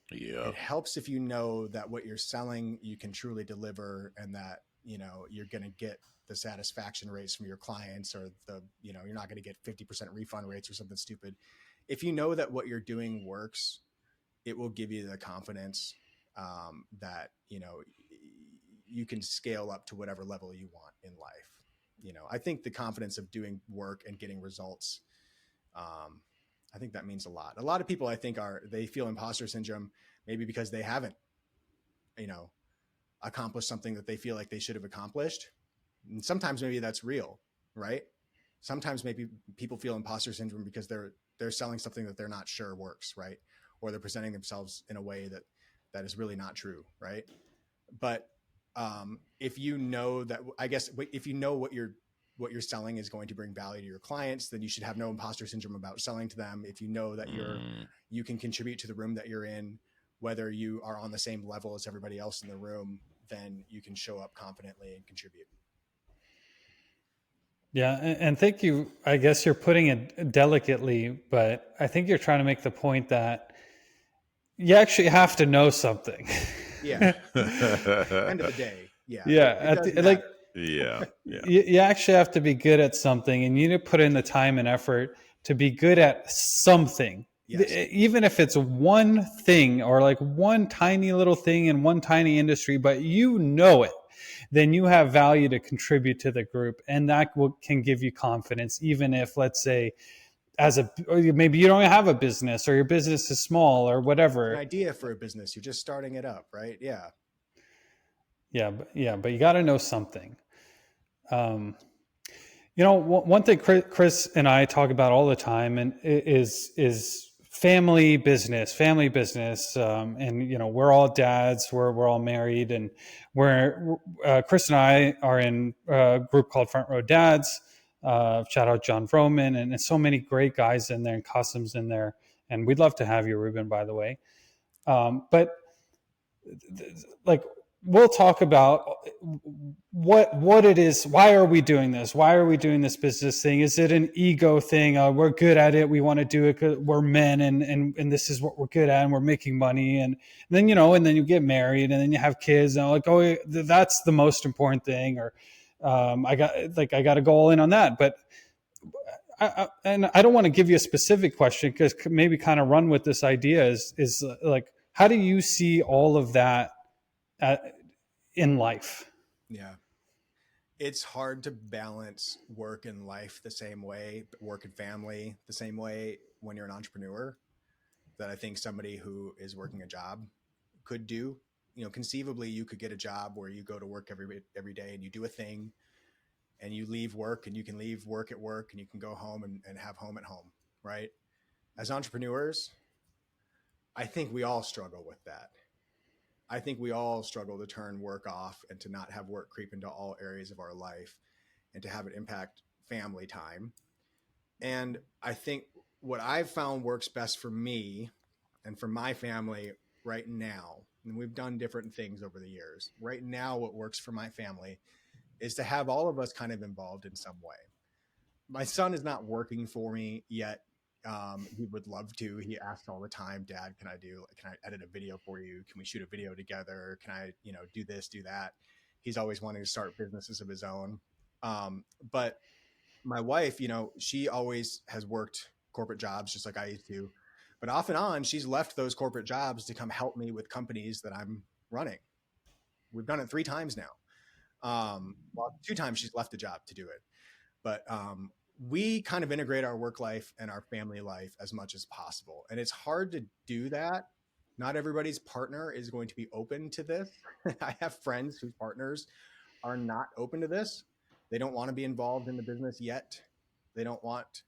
Yeah. It helps if you know that what you're selling, you can truly deliver, and that, you're going to get the satisfaction rates from your clients, or you're not going to get 50% refund rates or something stupid. If you know that what you're doing works, it will give you the confidence that, you can scale up to whatever level you want in life. I think the confidence of doing work and getting results, I think that means a lot. A lot of people, I think, they feel imposter syndrome maybe because they haven't, accomplished something that they feel like they should have accomplished. And sometimes maybe that's real, right? Sometimes maybe people feel imposter syndrome because they're selling something that they're not sure works, right? Or they're presenting themselves in a way that is really not true, right? But if you know that, I guess, if you know what you're selling is going to bring value to your clients, then you should have no imposter syndrome about selling to them. If you know that you can contribute to the room that you're in, whether you are on the same level as everybody else in the room, then you can show up confidently and contribute. Yeah. And thank you. I guess you're putting it delicately, but I think you're trying to make the point that you actually have to know something. Yeah. End of the day. Yeah. Yeah. It does matter. Yeah. You actually have to be good at something, and you need to put in the time and effort to be good at something. Yes. Even if it's one thing or like one tiny little thing in one tiny industry, but it, then you have value to contribute to the group. And that can give you confidence, even if, let's say, or maybe you don't have a business, or your business is small, or whatever. An idea for a business, you're just starting it up, right? Yeah. But you got to know something. One thing Chris and I talk about all the time and is family business. And we're all dads. We're all married, and Chris and I are in a group called Front Row Dads. Shout out John Vroman and so many great guys in there, and customs in there. And we'd love to have you, Ruben, by the way. But like, we'll talk about what it is. Why are we doing this? Why are we doing this business thing? Is it an ego thing? We're good at it. We want to do it because we're men, and this is what we're good at, and we're making money. And then, and then you get married, and then you have kids, and I'm like, oh, that's the most important thing. Or I got to go all in on that. But and I don't want to give you a specific question, because maybe kind of run with this idea is like, how do you see all of that in life? Yeah. It's hard to balance work and life the same way, work and family the same way when you're an entrepreneur, that I think somebody who is working a job could do. Conceivably, you could get a job where you go to work every day and you do a thing, and you leave work, and you can leave work at work, and you can go home and have home at home, right? As entrepreneurs, I think we all struggle with that. I think we all struggle to turn work off and to not have work creep into all areas of our life, and to have it impact family time. And I think what I've found works best for me and for my family right now, and we've done different things over the years. Right now, what works for my family is to have all of us kind of involved in some way. My son is not working for me yet. He would love to. He asks all the time, Dad, can I edit a video for you? Can we shoot a video together? Can I, do this, do that? He's always wanting to start businesses of his own. But my wife, she always has worked corporate jobs just like I used to. But off and on, she's left those corporate jobs to come help me with companies that I'm running. We've done it 3 times now. Well, 2 times she's left the job to do it. But we kind of integrate our work life and our family life as much as possible. And it's hard to do that. Not everybody's partner is going to be open to this. I have friends whose partners are not open to this. They don't want to be involved in the business yet. They don't want,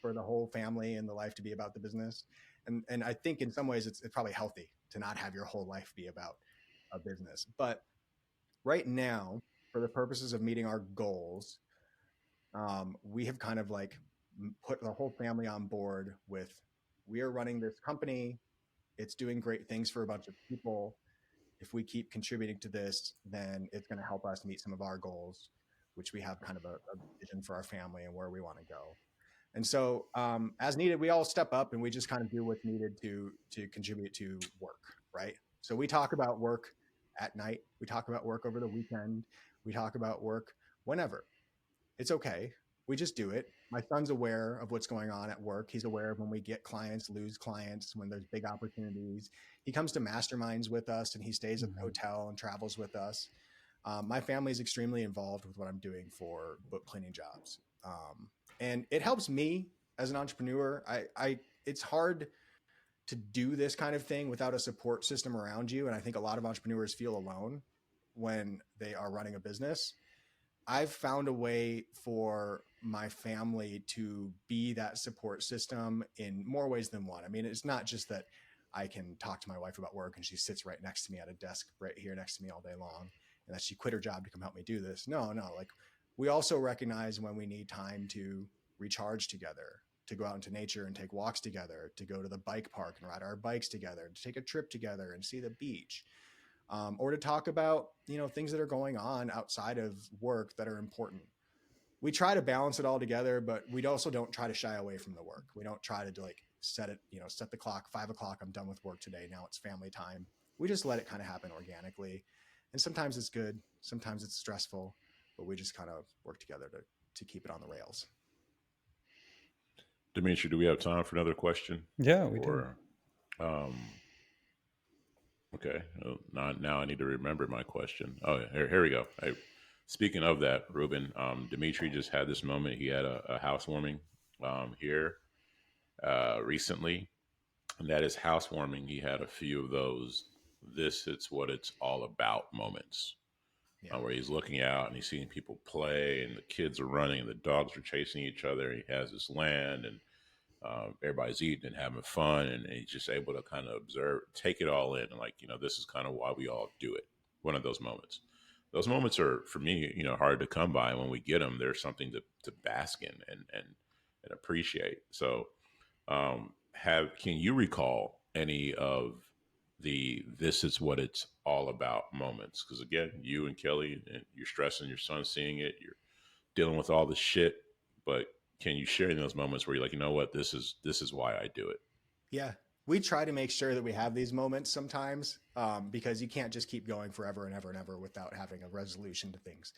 for the whole family and the life to be about the business. And I think in some ways it's probably healthy to not have your whole life be about a business. But right now, for the purposes of meeting our goals, we have kind of like put the whole family on board with, we are running this company. It's doing great things for a bunch of people. If we keep contributing to this, then it's going to help us meet some of our goals, which we have kind of a vision for our family and where we want to go. And so as needed, we all step up and we just kind of do what's needed to contribute to work, right? So we talk about work at night. We talk about work over the weekend. We talk about work whenever. It's okay. We just do it. My son's aware of what's going on at work. He's aware of when we get clients, lose clients, when there's big opportunities. He comes to masterminds with us and he stays at the hotel and travels with us. My family is extremely involved with what I'm doing for book cleaning jobs. And it helps me as an entrepreneur. It's hard to do this kind of thing without a support system around you. And I think a lot of entrepreneurs feel alone when they are running a business. I've found a way for my family to be that support system in more ways than one. I mean, it's not just that I can talk to my wife about work and she sits right next to me at a desk right here next to me all day long, and that she quit her job to come help me do this. No, like we also recognize when we need time to recharge together, to go out into nature and take walks together, to go to the bike park and ride our bikes together, to take a trip together and see the beach. Or to talk about, things that are going on outside of work that are important. We try to balance it all together, but we also don't try to shy away from the work. We don't try to set the clock, 5 o'clock, I'm done with work today. Now it's family time. We just let it kind of happen organically. And sometimes it's good. Sometimes it's stressful, but we just kind of work together to keep it on the rails. Dmitri, do we have time for another question? Yeah, we do. Okay. Now I need to remember my question. Oh, here we go. Speaking of that, Ruben, Dmitri just had this moment. He had a housewarming here recently, and that is housewarming. He had a few of those. It's what it's all about moments. Yeah. Where he's looking out and he's seeing people play, and the kids are running, and the dogs are chasing each other. And he has this land, and everybody's eating and having fun, and he's just able to kind of observe, take it all in, and this is kind of why we all do it. One of those moments. Those moments are, for me, hard to come by. When we get them, there's something to bask in and appreciate. So, can you recall any of the "this is what it's all about" moments? Because again, you and Kelly, and you're stressing your son seeing it, you're dealing with all the shit, but can you share in those moments where you're like, you know what, this is why I do it? Yeah. We try to make sure that we have these moments sometimes, because you can't just keep going forever and ever and ever without having a resolution to things.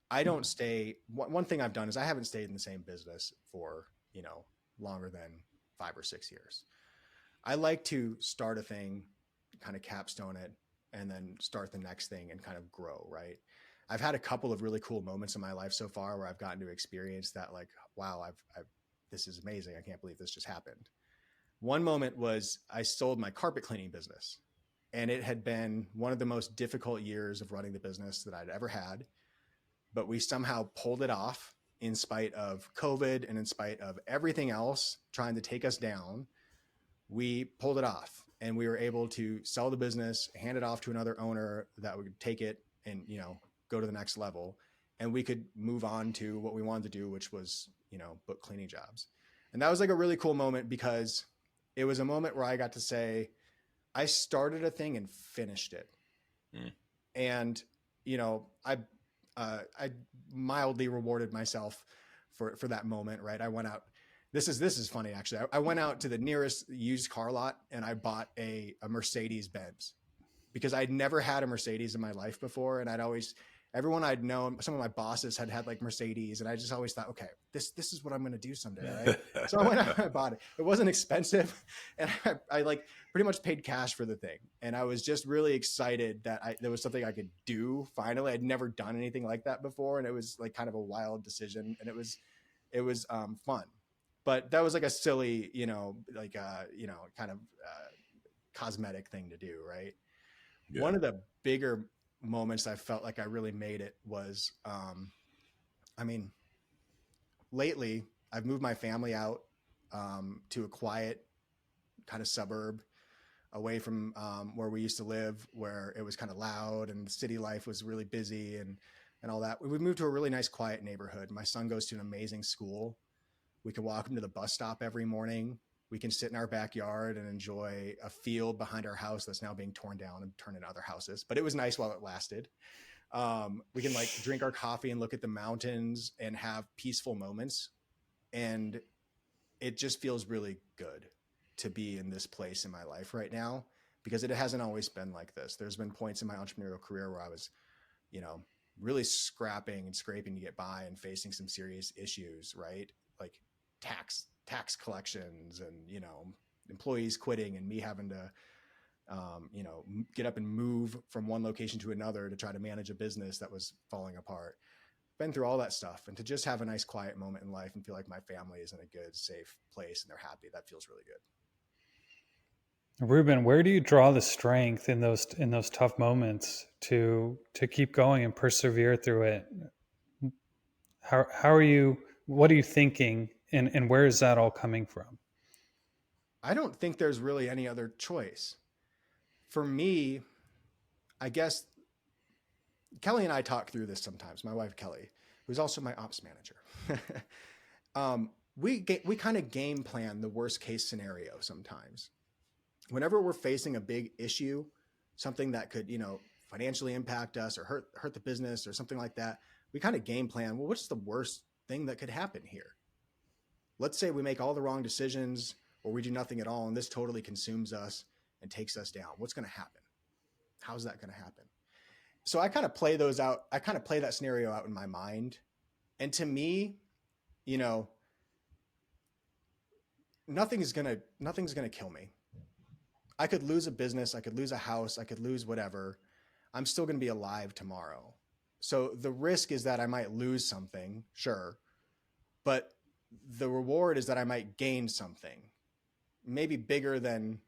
I don't stay. One thing I've done is I haven't stayed in the same business for, longer than 5 or 6 years. I like to start a thing, kind of capstone it, and then start the next thing and kind of grow, right? I've had a couple of really cool moments in my life so far where I've gotten to experience that, like, wow, this is amazing. I can't believe this just happened. One moment was I sold my carpet cleaning business, and it had been one of the most difficult years of running the business that I'd ever had, but we somehow pulled it off in spite of COVID and in spite of everything else trying to take us down. We pulled it off, and we were able to sell the business, hand it off to another owner that would take it and, go to the next level. And we could move on to what we wanted to do, which was, book cleaning jobs. And that was like a really cool moment because it was a moment where I got to say, I started a thing and finished it. Mm. And, I mildly rewarded myself for that moment, right? I went out. This is funny, actually. I went out to the nearest used car lot and I bought a Mercedes Benz because I'd never had a Mercedes in my life before. And everyone I'd known, some of my bosses had like Mercedes, and I just always thought, okay, this is what I'm going to do someday, right? So I went out and I bought it. It wasn't expensive, and I like pretty much paid cash for the thing, and I was just really excited that there was something I could do. Finally, I'd never done anything like that before, and it was like kind of a wild decision, and it was fun. But that was like a silly, kind of cosmetic thing to do, right? Yeah. One of the bigger moments I felt like I really made it was, lately I've moved my family out to a quiet kind of suburb away from where we used to live, where it was kind of loud and city life was really busy and all that. We moved to a really nice, quiet neighborhood. My son goes to an amazing school. We can walk him to the bus stop every morning. We can sit in our backyard and enjoy a field behind our house that's now being torn down and turned into other houses. But it was nice while it lasted. We can like drink our coffee and look at the mountains and have peaceful moments. And it just feels really good to be in this place in my life right now, because it hasn't always been like this. There's been points in my entrepreneurial career where I was, really scrapping and scraping to get by and facing some serious issues, right? Like tax collections and, employees quitting and me having to, get up and move from one location to another to try to manage a business that was falling apart. Been through all that stuff, and to just have a nice quiet moment in life and feel like my family is in a good, safe place and they're happy, that feels really good. Ruben, where do you draw the strength in those tough moments to keep going and persevere through it? How are you? What are you thinking, and where is that all coming from? I don't think there's really any other choice. For me, I guess Kelly and I talk through this sometimes. My wife Kelly, who's also my ops manager, we kind of game plan the worst case scenario sometimes. Whenever we're facing a big issue, something that could, financially impact us or hurt the business or something like that, we kind of game plan, well, what's the worst thing that could happen here? Let's say we make all the wrong decisions or we do nothing at all and this totally consumes us and takes us down. What's going to happen? How's that going to happen? So I kind of play those out. I kind of play that scenario out in my mind. And to me, nothing's going to kill me. I could lose a business, I could lose a house, I could lose whatever. I'm still going to be alive tomorrow. So the risk is that I might lose something, sure, but the reward is that I might gain something, maybe bigger than,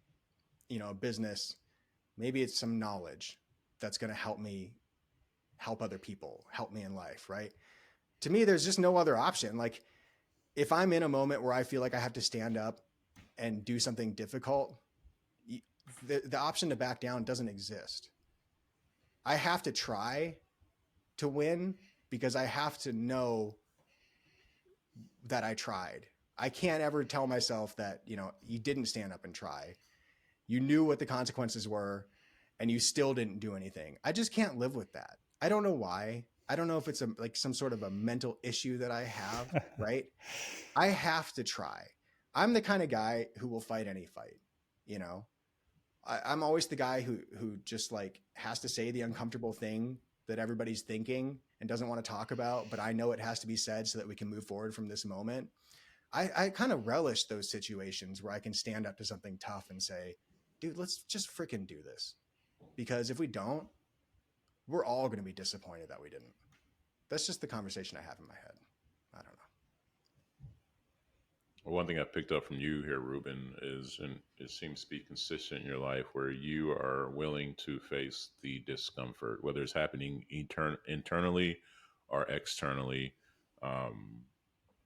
a business. Maybe it's some knowledge that's going to help me help other people, help me in life, right? To me, there's just no other option. Like if I'm in a moment where I feel like I have to stand up and do something difficult, the option to back down doesn't exist. I have to try to win because I have to know that I tried. I can't ever tell myself that, you didn't stand up and try. You knew what the consequences were and you still didn't do anything. I just can't live with that. I don't know why. I don't know if it's like some sort of a mental issue that I have, right? I have to try. I'm the kind of guy who will fight any fight, I'm always the guy who just like has to say the uncomfortable thing that everybody's thinking and doesn't want to talk about, but I know it has to be said so that we can move forward from this moment. I kind of relish those situations where I can stand up to something tough and say, dude, let's just freaking do this. Because if we don't, we're all going to be disappointed that we didn't. That's just the conversation I have in my head. I don't know. Well, one thing I picked up from you here, Ruben, is, and it seems to be consistent in your life, where you are willing to face the discomfort, whether it's happening internally or externally. Um,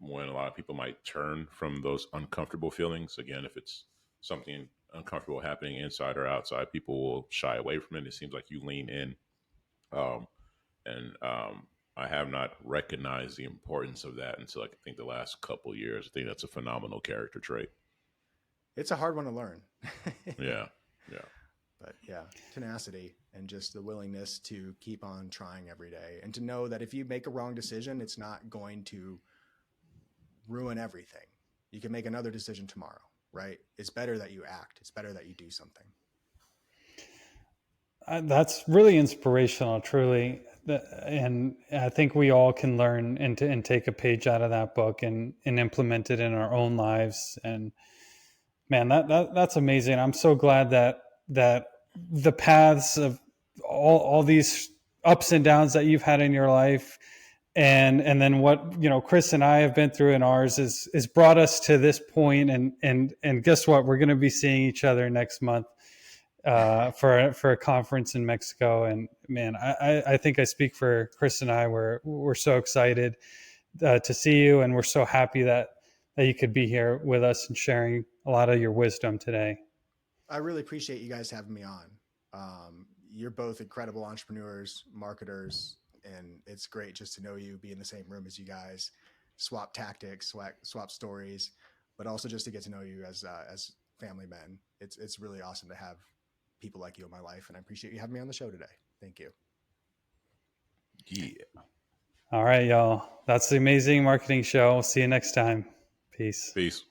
when a lot of people might turn from those uncomfortable feelings, again, if it's something uncomfortable happening inside or outside, people will shy away from it. It seems like you lean in. Um, and I have not recognized the importance of that until I think the last couple years. I think that's a phenomenal character trait. It's a hard one to learn. Yeah. Yeah. But yeah, tenacity and just the willingness to keep on trying every day and to know that if you make a wrong decision, it's not going to ruin everything. You can make another decision tomorrow, right? It's better that you act. It's better that you do something. That's really inspirational, truly. And I think we all can learn and take a page out of that book and implement it in our own lives. And man, that's amazing. I'm so glad that the paths of all these ups and downs that you've had in your life, and then what Chris and I have been through in ours is brought us to this point. And guess what? We're going to be seeing each other next month for a conference in Mexico. And man, I think I speak for Chris and I. We're so excited to see you, and we're so happy that you could be here with us and sharing a lot of your wisdom today. I really appreciate you guys having me on. You're both incredible entrepreneurs, marketers, and it's great just to know you, be in the same room as you guys, swap tactics, swap stories, but also just to get to know you as family men. It's really awesome to have people like you in my life, and I appreciate you having me on the show today. Thank you. Yeah. All right, y'all. That's the Amazing Marketing Show. See you next time. Peace. Peace.